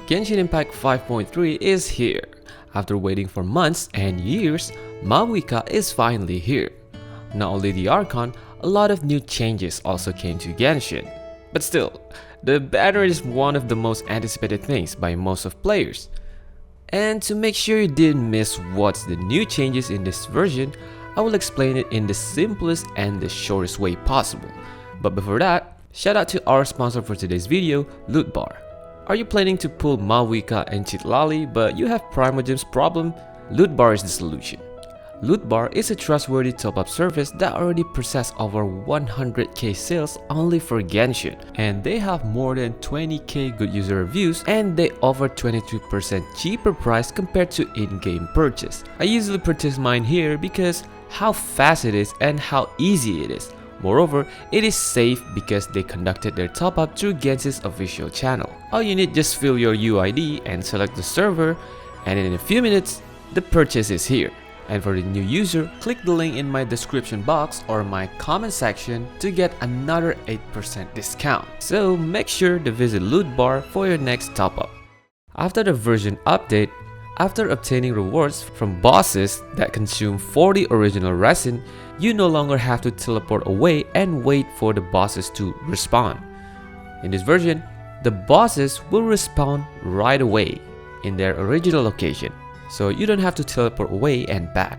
Genshin Impact 5.3 is here. After waiting for months and years, MAVUIKA is finally here. Not only the Archon, a lot of new changes also came to Genshin. But still, the banner is one of the most anticipated things by most of players. And to make sure you didn't miss what's the new changes in this version, I will explain it in the simplest and the shortest way possible. But before that, shout out to our sponsor for today's video, Loot Bar. Are you planning to pull MAVUIKA and Chitlali but you have Primogems problem? Loot Bar is the solution. Loot Bar is a trustworthy top-up service that already processed over 100k sales only for Genshin, and they have more than 20k good user reviews, and they offer 23% cheaper price compared to in-game purchase. I usually purchase mine here because how fast it is and how easy it is. Moreover, it is safe because they conducted their top-up through Genshin's official channel. All you need just fill your UID and select the server, and in a few minutes, the purchase is here. And for the new user, click the link in my description box or my comment section to get another 8% discount. So make sure to visit Loot Bar for your next top-up. After the version update, after obtaining rewards from bosses that consume 40 original resin, you no longer have to teleport away and wait for the bosses to respawn. In this version, the bosses will respawn right away in their original location, so you don't have to teleport away and back.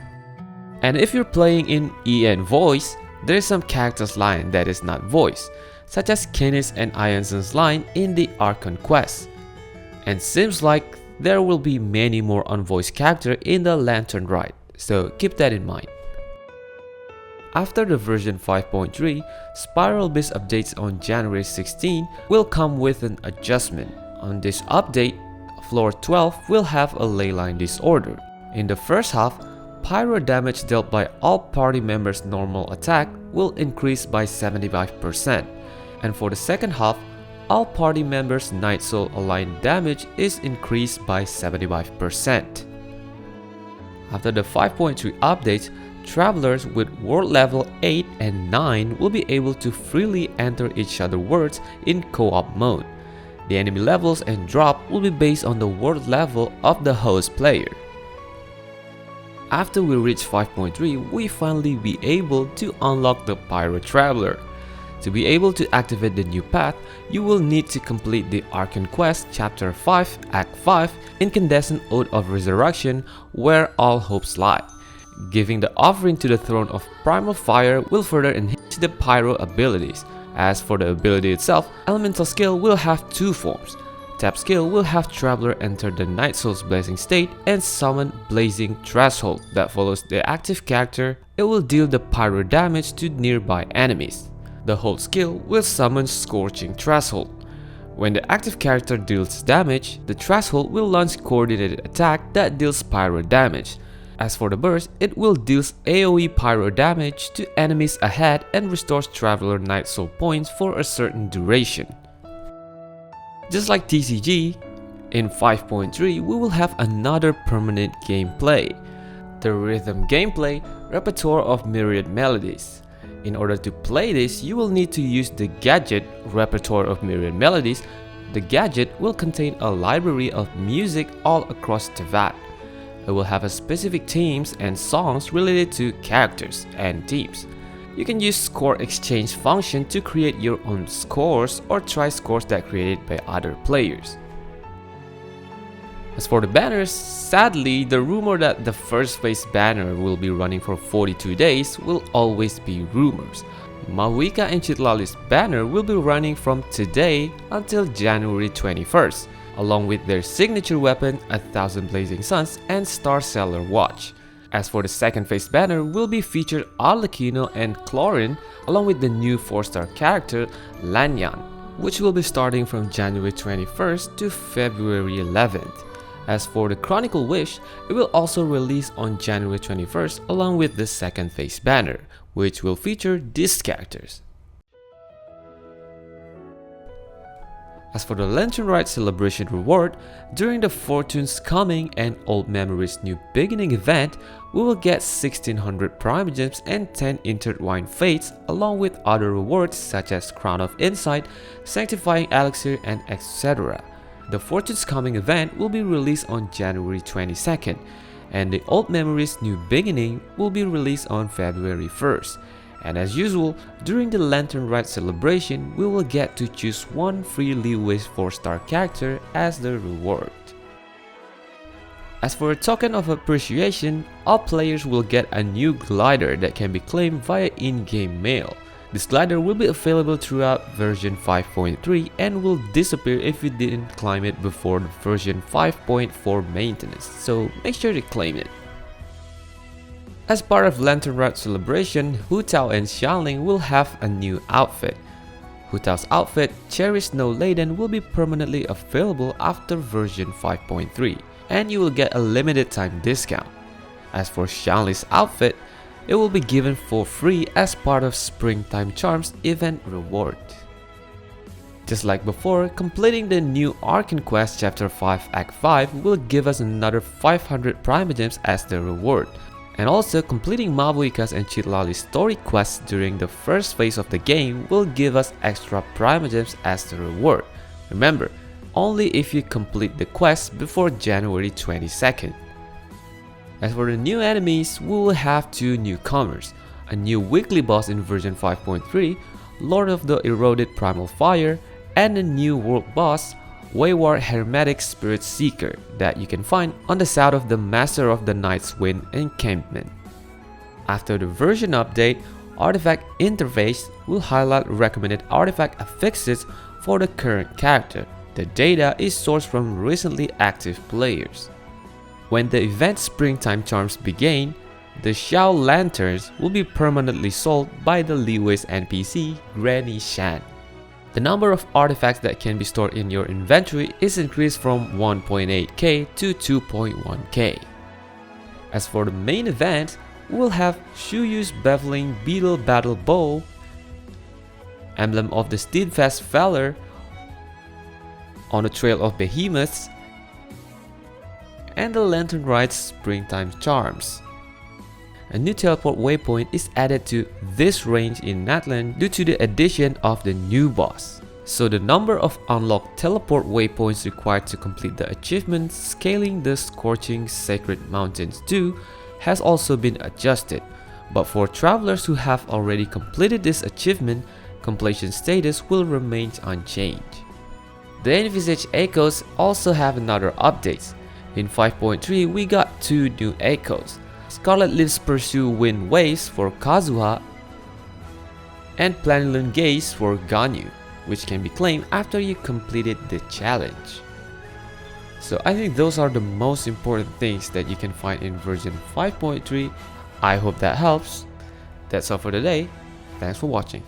And if you're playing in EN voice, there is some characters line that is not voice, such as Kenneth and Ianson's line in the Archon quest. And seems like there will be many more unvoiced characters in the Lantern Rite, so keep that in mind. After the version 5.3, spiral-based updates on January 16 will come with an adjustment. On this update, Floor 12 will have a leyline disorder. In the first half, PYRO damage dealt by all party members' normal attack will increase by 75%. And for the second half, all party members' Night Soul aligned damage is increased by 75%. After the 5.3 updates, travelers with world level 8 and 9 will be able to freely enter each other's worlds in co-op mode. The enemy levels and drop will be based on the world level of the host player. After we reach 5.3, we finally be able to unlock the PYRO Traveler. To be able to activate the new path, you will need to complete the Archon Quest Chapter 5, Act 5, Incandescent Oath of Resurrection, where all hopes lie. Giving the offering to the Throne of Primal Fire will further enhance the PYRO abilities. As for the ability itself, Elemental skill will have two forms. Tap skill will have Traveler enter the Night Soul's Blazing state and summon Blazing Threshold that follows the active character. It will deal the PYRO damage to nearby enemies. The Hold skill will summon Scorching Threshold. When the active character deals damage, the Threshold will launch coordinated attack that deals PYRO damage. As for the burst, it will deal AoE PYRO damage to enemies ahead and restores Traveler Night Soul points for a certain duration. Just like TCG, in 5.3 we will have another permanent gameplay, the Rhythm Gameplay Repertoire of Myriad Melodies. In order to play this, you will need to use the gadget Repertoire of Myriad Melodies. The gadget will contain a library of music all across Tevat. It will have a specific themes and songs related to characters and teams. You can use score exchange function to create your own scores or try scores that created by other players. As for the banners, sadly, the rumor that the first phase banner will be running for 42 days will always be rumors. MAVUIKA and Chitlali's banner will be running from today until January 21st. Along with their signature weapon, 1000 Blazing Suns and Star Seller Watch. As for the second phase banner will be featured Arlecchino and Chlorine along with the new 4-star character Lanyan, which will be starting from January 21st to February 11th. As for the Chronicle Wish, it will also release on January 21st along with the second phase banner, which will feature these characters. As for the Lantern Rite Celebration reward, during the Fortune's Coming and Old Memories New Beginning event, we will get 1600 Primogems and 10 Intertwined Fates along with other rewards such as Crown of Insight, Sanctifying Elixir, and etc. The Fortune's Coming event will be released on January 22nd, and the Old Memories New Beginning will be released on February 1st. And as usual, during the Lantern Rite celebration, we will get to choose one free Leeway's 4-star character as the reward. As for a token of appreciation, all players will get a new glider that can be claimed via in-game mail. This glider will be available throughout version 5.3 and will disappear if you didn't claim it before the version 5.4 maintenance, so make sure to claim it. As part of Lantern Rite celebration, Hu Tao and Xiangling will have a new outfit. Hu Tao's outfit, Cherry Snow Laden, will be permanently available after version 5.3, and you will get a limited time discount. As for Xiangling's outfit, it will be given for free as part of Springtime Charms event reward. Just like before, completing the new Arcane Quest Chapter 5 Act 5 will give us another 500 Primogems as the reward. And also, completing MAVUIKA's and Chitlali's story quests during the first phase of the game will give us extra Primogems as the reward. Remember, only if you complete the quest before January 22nd. As for the new enemies, we will have 2 newcomers, a new weekly boss in version 5.3, Lord of the Eroded Primal Fire, and a new world boss, Wayward Hermetic Spirit Seeker, that you can find on the south of the Master of the Night's Wind encampment. After the version update, Artifact Interface will highlight recommended artifact affixes for the current character. The data is sourced from recently active players. When the event Springtime Charms begin, the Xiao Lanterns will be permanently sold by the Leeway's NPC, Granny Shan. The number of artifacts that can be stored in your inventory is increased from 1.8k to 2.1k. As for the main event, we'll have Shuyu's Beveling Beetle Battle Bow, Emblem of the Steadfast Valor, On the Trail of Behemoths, and the Lantern Rite's Springtime Charms. A new teleport waypoint is added to this range in Natlan due to the addition of the new boss. So the number of unlocked teleport waypoints required to complete the achievement Scaling the Scorching Sacred Mountains 2 has also been adjusted. But for travelers who have already completed this achievement, completion status will remain unchanged. The envisaged echoes also have another updates. In 5.3 we got 2 new echoes. Scarlet Leaf's Pursue Wind Waves for Kazuha and Planilun Gaze for Ganyu, which can be claimed after you completed the challenge. So I think those are the most important things that you can find in version 5.3. I hope that helps. That's all for today. Thanks for watching.